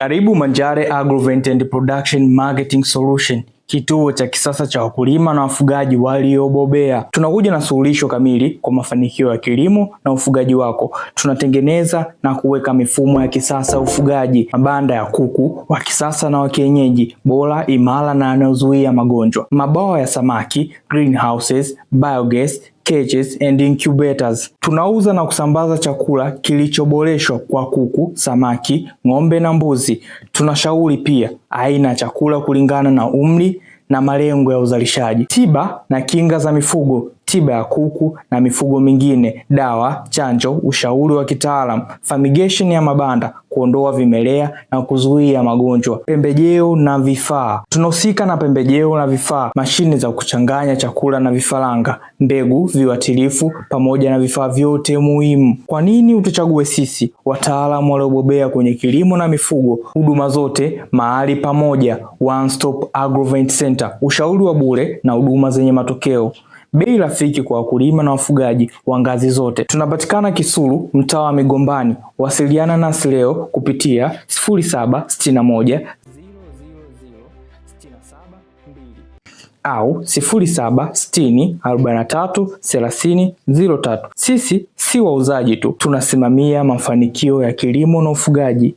Karibu Manjare Agrovet and Production Marketing Solution, kituo cha kisasa cha wakulima na wafugaji waliobobea. Tunakuja na suluhisho kamili kwa mafanikio ya kilimo na ufugaji wako. Tunatengeneza na kuweka mifumo ya kisasa ya ufugaji, mabanda ya kuku wa kisasa na wa kienyeji, bora, imara na yanayozuia magonjwa, mabwawa ya samaki, greenhouses, biogas, cages and incubators. Tunauza na kusambaza chakula kilichoboreshwa kwa kuku, samaki, ng'ombe na mbuzi. Tunashauri pia aina ya chakula kulingana na umri na malengo ya uzalishaji. Tiba na kinga za mifugo, tiba ya kuku na mifugo mingine, dawa, chanjo, ushauri wa kitaalamu, fumigation ya mabanda, kuondoa vimelea na kuzuia magonjwa, pembejeo na vifaa. Tunahusika na pembejeo na vifaa, mashine za kuchanganya chakula na vifaranga, mbegu, viuatilifu pamoja na vifaa vyote muhimu. Kwa nini utuchague sisi, wataalamu waliobobea kwenye kilimo na mifugo? Huduma zote mahali pamoja, One Stop Agrovet Center, ushauri wa bure na huduma zenye matokeo. Bei rafiki kwa wakulima na wafugaji wa ngazi zote. Tunapatikana Kisulu, mtaa wa Migombani. Wasiliana nasi leo kupitia 0761 000 au 0760 43 30 03. Sisi si wauzaji tu, tunasimamia mafanikio ya kilimo na ufugaji.